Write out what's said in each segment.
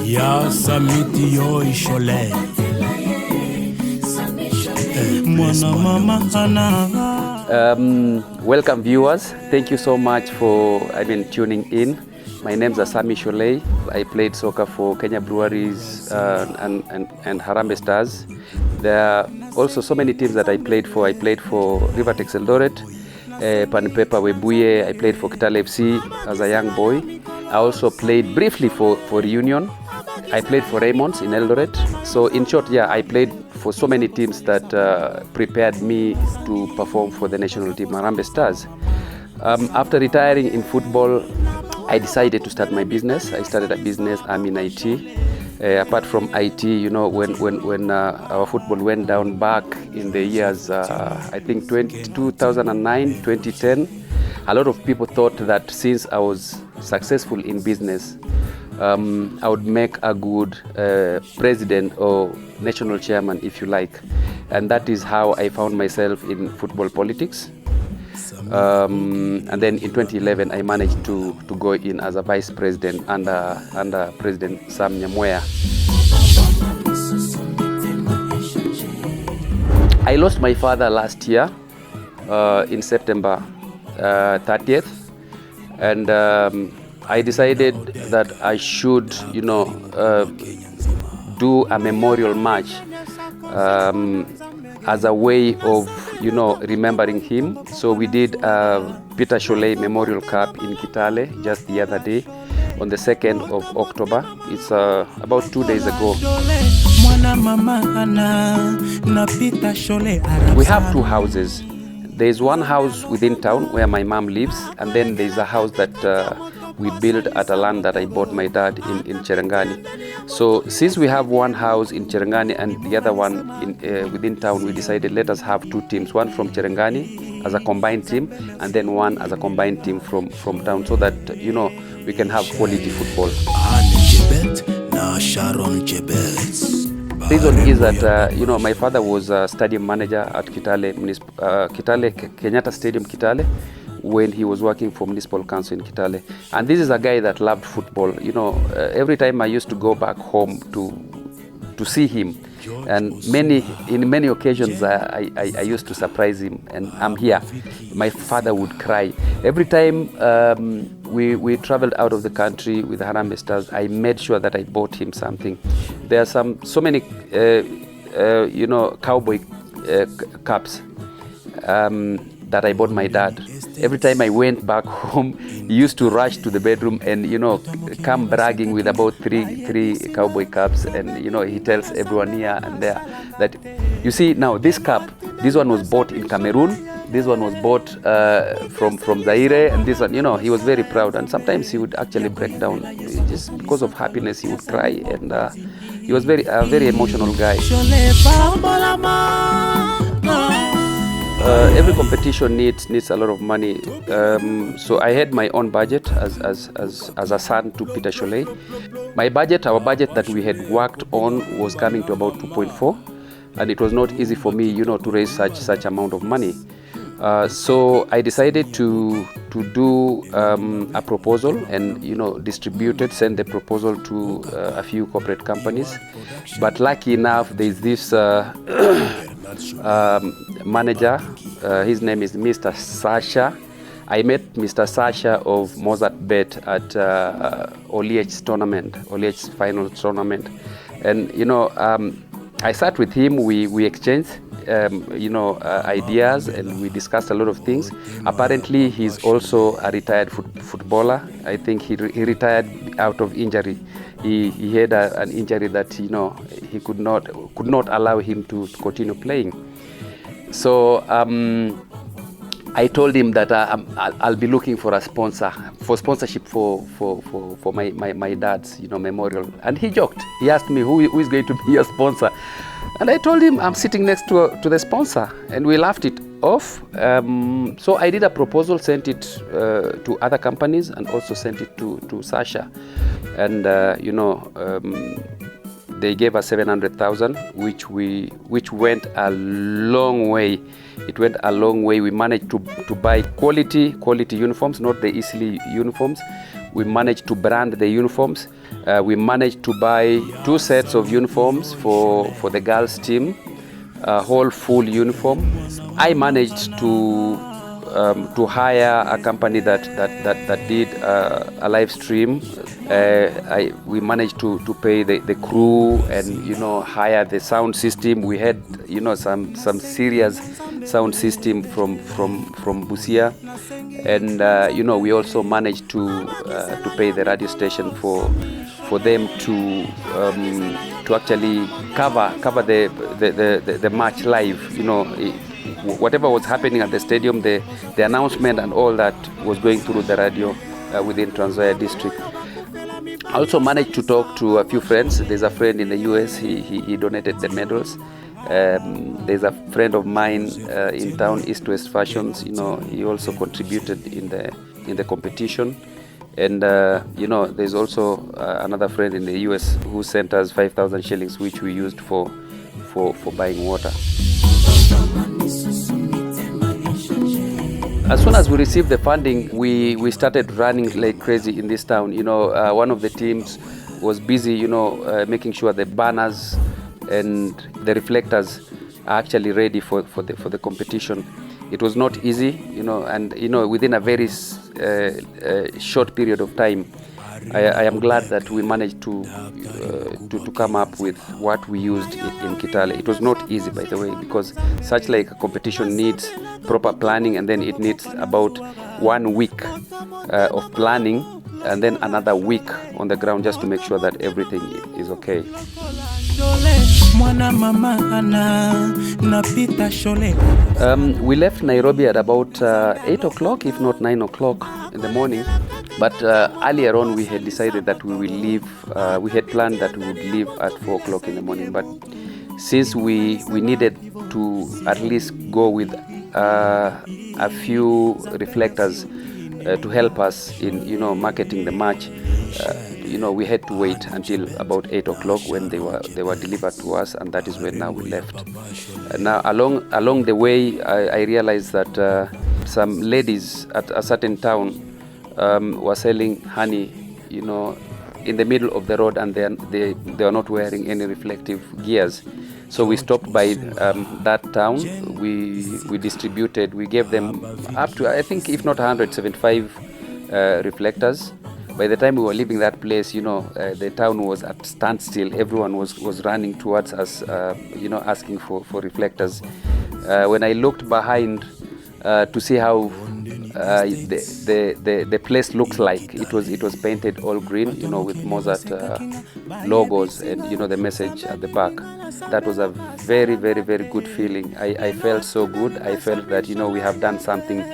Ya samiti yo Sholei. Mwana mama ana. Welcome viewers. Thank you so much for tuning in. My name is Sholei. I played soccer for Kenya Breweries and Harambee Stars. There are also so many teams that I played for. I played for Rivertex Eldoret, Panpepa Webuye. I played for Kitale FC as a young boy. I also played briefly for Union. I played for Raymonds in Eldoret. So in short, yeah, I played for so many teams that prepared me to perform for the national team, Harambee Stars. After retiring in football, I decided to start my business. I started a business. I'm in IT. Apart from IT, you know, when our football went down back in the years, I think 2009, 2010, a lot of people thought that since I was successful in business, I would make a good president or national chairman, if you like. And that is how I found myself in football politics. And then in 2011, I managed to go in as a vice president under President Sam Nyamweya. I lost my father last year in September 30th, and I decided that I should, you know, do a memorial march as a way of, you know, remembering him. So we did Peter Sholei Memorial Cup in Kitale just the other day on the 2nd of October. It's about 2 days ago. We have two houses. There's one house within town where my mom lives, and then there's a house that we built at a land that I bought my dad in Cherangani. So since we have one house in Cherangani and the other one within town, we decided let us have two teams, one from Cherangani as a combined team, and then one as a combined team from town, so that, you know, we can have quality football. The reason is that, you know, my father was a stadium manager at Kitale Kenyatta Stadium Kitale, when he was working for Municipal Council in Kitale. And this is a guy that loved football. You know, every time I used to go back home to see him, and in many occasions I used to surprise him, and I'm here. My father would cry. Every time we traveled out of the country with the Harambee Stars, I made sure that I bought him something. There are so many, you know, cowboy caps that I bought my dad. Every time I went back home, he used to rush to the bedroom and, you know, come bragging with about three cowboy caps, and, you know, he tells everyone here and there that, you see, now this cap, this one was bought in Cameroon, this one was bought from Zaire, and this one, you know, he was very proud, and sometimes he would actually break down just because of happiness. He would cry, and he was a very emotional guy. Every competition needs a lot of money, so I had my own budget as a son to Peter Sholei. Our budget that we had worked on was coming to about 2.4, and it was not easy for me, you know, to raise such amount of money. So I decided to do a proposal and, you know, send the proposal to a few corporate companies. But lucky enough, there's this manager, his name is Mr. Sasha. I met Mr. Sasha of Mozart Bet at Oliech's final tournament. And, you know, I sat with him, we exchanged you know, ideas, and we discussed a lot of things. Apparently, he's also a retired footballer. I think he retired out of injury. He had an injury that, you know, he could not allow him to continue playing. So I told him that I'll be looking for sponsorship for my dad's, you know, memorial. And he joked. He asked me who is going to be your sponsor. And I told him I'm sitting next to the sponsor, and we laughed it off. So I did a proposal, sent it to other companies, and also sent it to Sasha. And you know, they gave us 700,000, which went a long way. It went a long way. We managed to buy quality uniforms, not the easily uniforms. We managed to brand the uniforms, We managed to buy 2 sets of uniforms for the girls team, a whole full uniform. I managed to hire a company that did a live stream. We managed to pay the crew and hire the sound system. We had some serious sound system from Busia, and we also managed to pay the radio station for them to actually cover the match live. Whatever was happening at the stadium, the announcement and all that was going through the radio within Trans Nzoia district. I also managed to talk to a few friends. There's a friend in the US, he donated the medals. There's a friend of mine in town, East West Fashions, he also contributed in the competition. And there's also another friend in the US who sent us 5,000 shillings, which we used for buying water. As soon as we received the funding, we started running like crazy in this town. One of the teams was busy, making sure the banners and the reflectors are actually ready for the competition. It was not easy, and within a very short period of time, I am glad that we managed to come up with what we used in Kitale. It was not easy, by the way, because such like a competition needs proper planning, and then it needs about 1 week of planning, and then another week on the ground just to make sure that everything is okay. We left Nairobi at about 8 o'clock, if not 9 o'clock in the morning. But earlier on, we had decided that we will leave. We had planned that we would leave at 4 o'clock in the morning. But since we needed to at least go with a few reflectors to help us in marketing the match, we had to wait until about 8 o'clock when they were delivered to us, and that is when now we left. Now along the way, I realized that some ladies at a certain town were selling honey, in the middle of the road, and they are not wearing any reflective gears. So we stopped by that town. We distributed. We gave them up to, I think, if not 175 reflectors. By the time we were leaving that place, the town was at standstill. Everyone was running towards us, asking for reflectors. When I looked behind to see how the place looks like, it was painted all green, with Mozart logos and the message at the back. That was a very, very, very good feeling. I felt so good. I felt that we have done something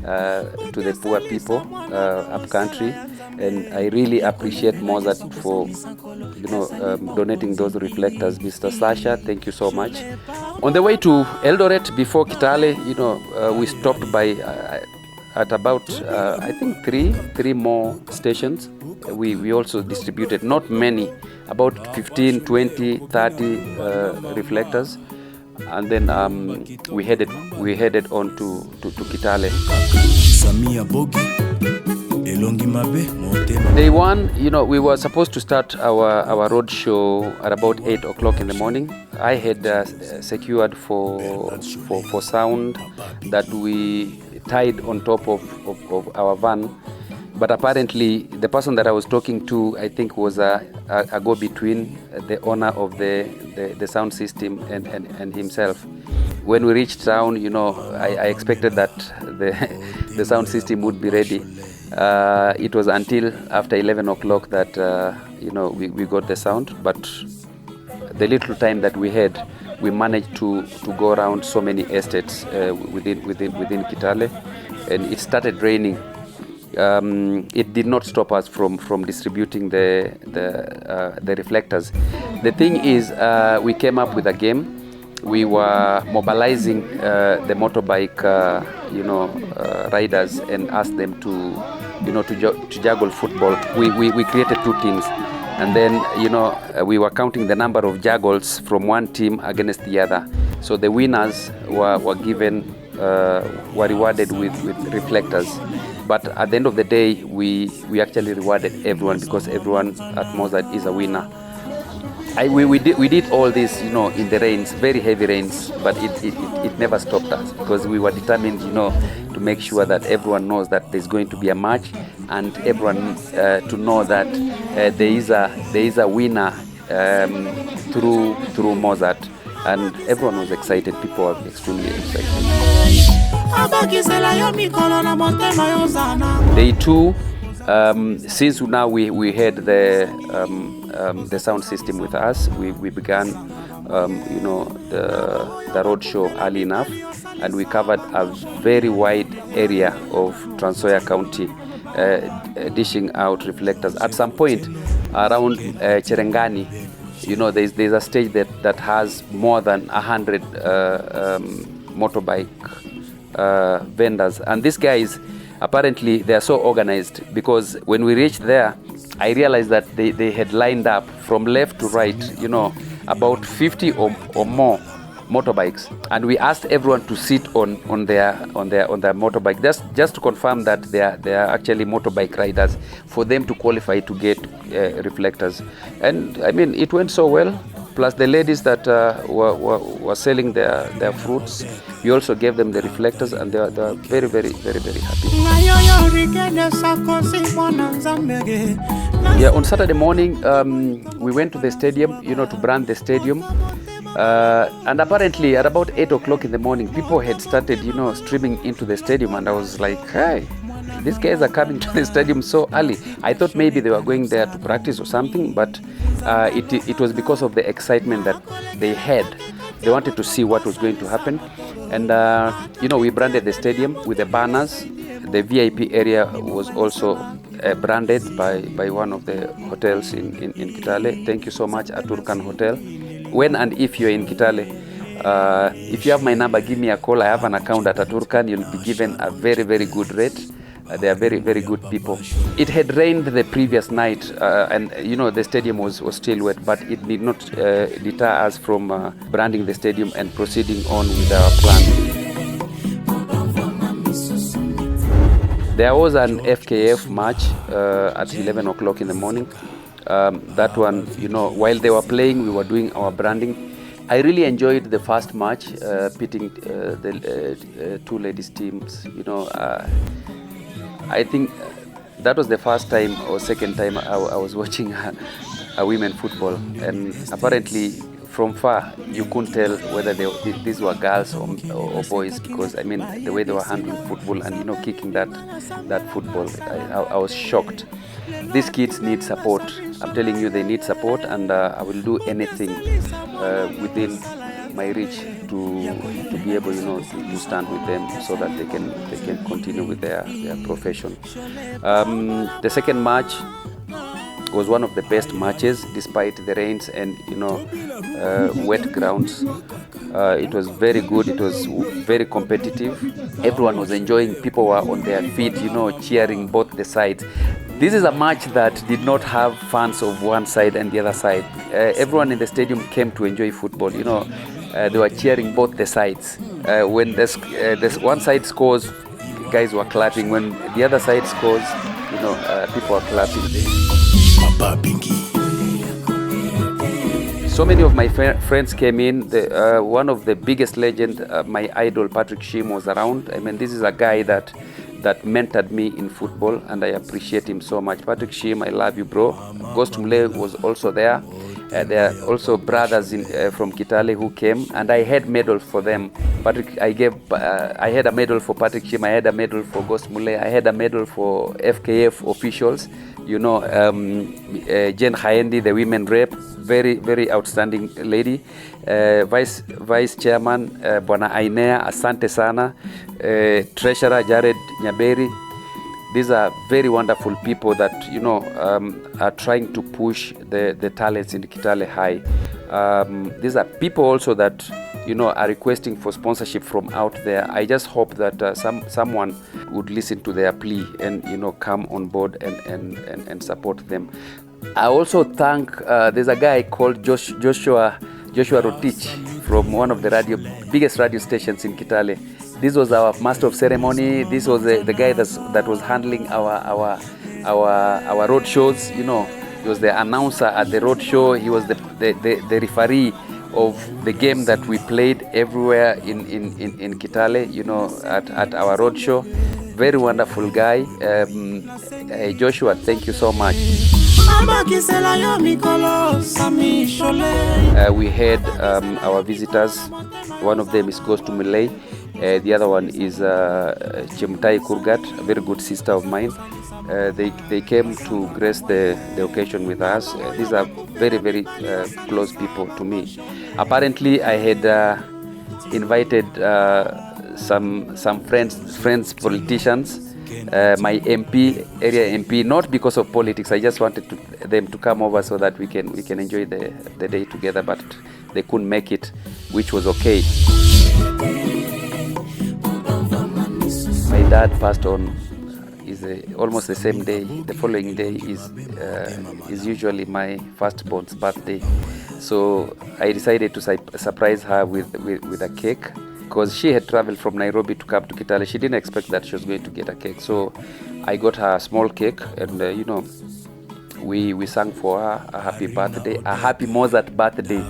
to the poor people up country, and I really appreciate Mozart for donating those reflectors. Mr. Sasha, thank you so much. On the way to Eldoret before Kitale, we stopped by at about I think three more stations. We also distributed, not many, about 15, 20, 30 reflectors, and then we headed on to Kitale. Day one, we were supposed to start our road show at about 8 o'clock in the morning. I had secured for sound that we tied on top of our van, but apparently the person that I was talking to, I think, was a go-between the owner of the sound system and himself. When we reached town, I expected that the sound system would be ready. It was until after 11 o'clock that we got the sound, but the little time that we had, we managed to go around so many estates within Kitale, and it started raining. It did not stop us from distributing the reflectors. The thing is, we came up with a game. We were mobilizing the motorbike riders and asked them to juggle football. We created 2 teams, and then we were counting the number of juggles from one team against the other. So the winners were given were rewarded with reflectors. But at the end of the day, we actually rewarded everyone because everyone at Mozart is a winner. We did all this, in the rains, very heavy rains, but it never stopped us because we were determined, to make sure that everyone knows that there's going to be a match, and everyone to know that there is a winner through Mozart, and everyone was excited. People were extremely excited. Day 2. Since now we had the sound system with us, we began the road show early enough, and we covered a very wide area of Trans Nzoia County, dishing out reflectors. At some point around Cherengani, there's a stage that has more than 100 motorbike vendors, and these guys, apparently they are so organized, because when we reached there, I realized that they had lined up from left to right, about 50 or more motorbikes, and we asked everyone to sit on their motorbike, just to confirm that they are actually motorbike riders, for them to qualify to get reflectors. And I mean, it went so well. Plus the ladies that were selling their fruits, we also gave them the reflectors, and they are very, very, very, very happy. Yeah, on Saturday morning, we went to the stadium, to brand the stadium. And apparently at about 8 o'clock in the morning, people had started, streaming into the stadium, and I was like, hey, these guys are coming to the stadium so early. I thought maybe they were going there to practice or something, but it was because of the excitement that they had. They wanted to see what was going to happen. And, we branded the stadium with the banners. The VIP area was also branded by one of the hotels in Kitale. Thank you so much, Aturkan Hotel. When and if you're in Kitale, if you have my number, give me a call. I have an account at Aturkan. You'll be given a very, very good rate. They are very, very good people. It had rained the previous night, and the stadium was still wet, but it did not deter us from branding the stadium and proceeding on with our plan. There was an FKF match at 11 o'clock in the morning. That one, while they were playing, we were doing our branding. I really enjoyed the first match, pitting the two ladies teams. I think that was the first time or second time I was watching a women football, and apparently from far you couldn't tell whether these were girls or boys, because I mean the way they were handling football and kicking that football, I was shocked. These kids need support. I'm telling you, they need support, and I will do anything within my reach to be able, to stand with them so that they can continue with their profession. The second match was one of the best matches, despite the rains and wet grounds. It was very good. It was very competitive. Everyone was enjoying. People were on their feet, cheering both the sides. This is a match that did not have fans of one side and the other side. Everyone in the stadium came to enjoy football. They were cheering both the sides. When this one side scores, guys were clapping. When the other side scores, people were clapping. So many of my friends came in. One of the biggest legends, my idol Patrick Shim, was around. I mean, this is a guy that mentored me in football, and I appreciate him so much. Patrick Shim, I love you, bro. Ghost Mule was also there. There are also brothers from Kitale who came, and I had medals for them. I had a medal for Patrick Shim, I had a medal for Ghost Mule, I had a medal for FKF officials. Jen Haendi, the women rep, very, very outstanding lady. Vice Chairman, Bwana Ainea, asante sana. Treasurer Jared Nyaberi. These are very wonderful people that are trying to push the talents in Kitale high. These are people also that are requesting for sponsorship from out there. I just hope that someone would listen to their plea and come on board and support them. I also thank there's a guy called Joshua Rotich from one of the biggest radio stations in Kitale. This was our master of ceremony. This was the guy that was handling our road shows. You know, he was the announcer at the road show. He was the referee of the game that we played everywhere in Kitale. You know, at our road show. Very wonderful guy. Joshua, thank you so much. We had our visitors. One of them goes to Malay. The other one is Chemtai Kurgat, a very good sister of mine. They came to grace the occasion with us. These are very, very close people to me. Apparently, I had invited some friends, politicians. My MP, area MP, not because of politics. I just wanted them to come over so that we can enjoy the day together, but they couldn't make it, which was okay. My dad passed on almost the same day. The following day is usually my firstborn's birthday, so I decided to surprise her with a cake. Because she had traveled from Nairobi to come to Kitale. She didn't expect that she was going to get a cake. So I got her a small cake, and you know, we sang for her a happy birthday, a happy Mozart birthday.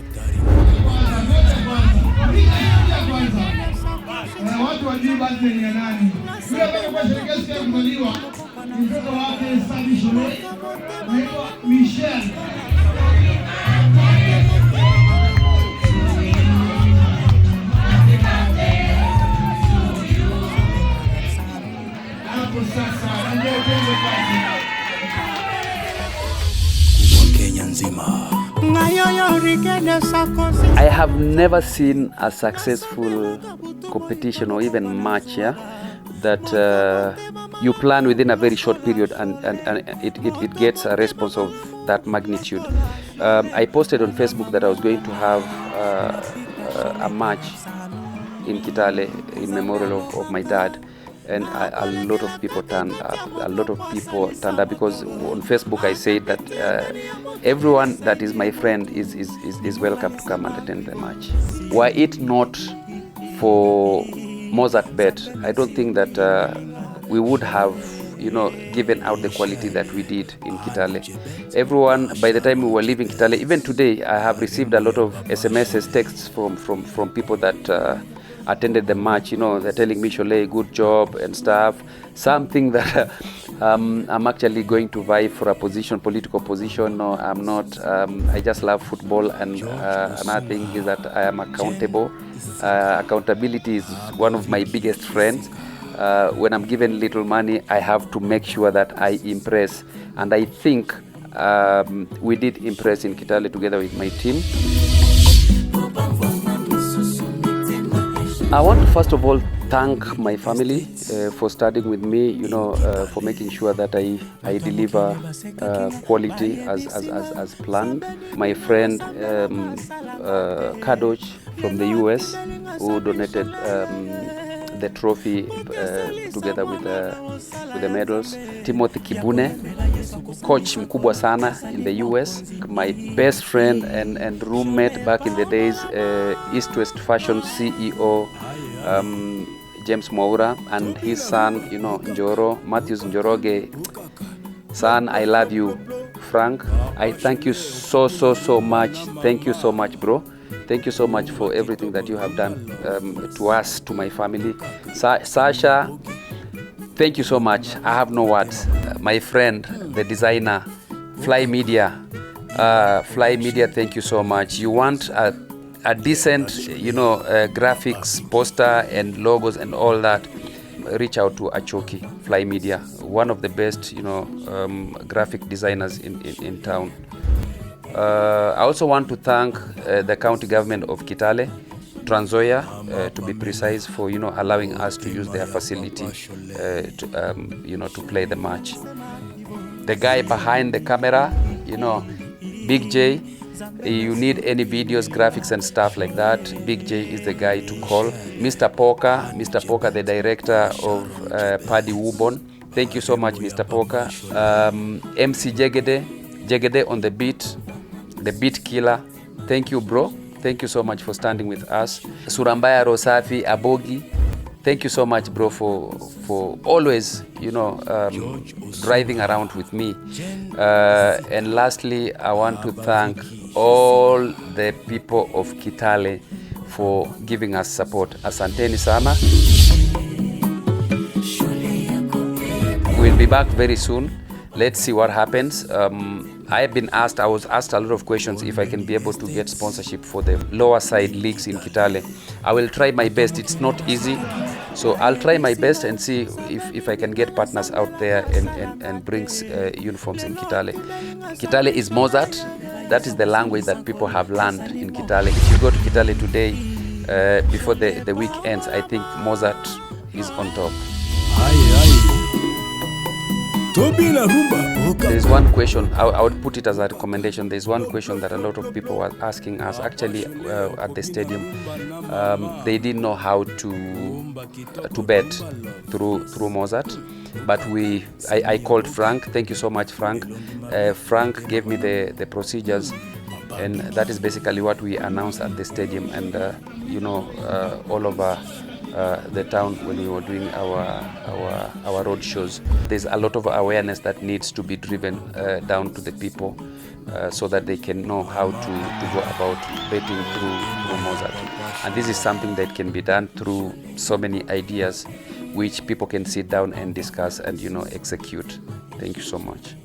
I have never seen a successful competition or even match that you plan within a very short period and it gets a response of that magnitude. I posted on Facebook that I was going to have a match in Kitale in memorial of my dad. And a lot of people turned up. Because on Facebook I said that everyone that is my friend is welcome to come and attend the match. Were it not for Mozart bet, I don't think that we would have, you know, given out the quality that we did in Kitale. Everyone, by the time we were leaving Kitale, even today, I have received a lot of SMSs, texts from people that attended the match. You know, they're telling me, Sholei, good job and stuff. Something that I'm actually going to vie for a position, political position. No, I'm not. I just love football, and another thing is that I am accountable. Accountability is one of my biggest friends. When I'm given little money, I have to make sure that I impress, and I think we did impress in Kitale together with my team. I want to first of all thank my family for studying with me, you know, for making sure that I deliver quality as planned. My friend Kadoch from the US, who donated the trophy together with the medals. Timothy Kibune, coach mkubwa sana in the US. My best friend and roommate back in the days, East West Fashion CEO, James Mwaura, and his son, you know, Njoro, Matthews Njoroge. Son, I love you. Frank, I thank you so much. Thank you so much, bro. Thank you so much for everything that you have done to us, to my family. Sasha, thank you so much. I have no words. My friend, the designer, Fly Media. Fly Media, thank you so much. You want a decent, you know, graphics, poster and logos and all that, reach out to Achoki, Fly Media, one of the best, you know, graphic designers in town. I also want to thank the county government of Kitale, Trans Nzoia, to be precise, for, you know, allowing us to use their facility you know, to play the match. The guy behind the camera, you know, Big J. You need any videos, graphics and stuff like that, Big J is the guy to call. Mr. Poka, the director of Paddy Wubon. Thank you so much, Mr. Poka. MC Jegede on the beat killer. Thank you, bro. Thank you so much for standing with us. Surambaya Rosafi, Abogi. Thank you so much, bro, for always, driving around with me. And lastly, I want to thank all the people of Kitale for giving us support. Asanteni sana. We'll be back very soon. Let's see what happens. I was asked a lot of questions if I can be able to get sponsorship for the lower side leagues in Kitale. I will try my best. It's not easy. So I'll try my best and see if I can get partners out there and bring uniforms in Kitale. Kitale is Mozart. That is the language that people have learned in Kitale. If you go to Kitale today, before the week ends, I think Mozart is on top. There's one question, I would put it as a recommendation. There's one question that a lot of people were asking us actually at the stadium. They didn't know how to bet through Mozart, but I called Frank. Thank you so much, Frank. Frank gave me the procedures, and that is basically what we announced at the stadium and all over the town when we were doing our road shows. There's a lot of awareness that needs to be driven down to the people so that they can know how to go about betting through Mozart. And this is something that can be done through so many ideas which people can sit down and discuss and execute. Thank you so much.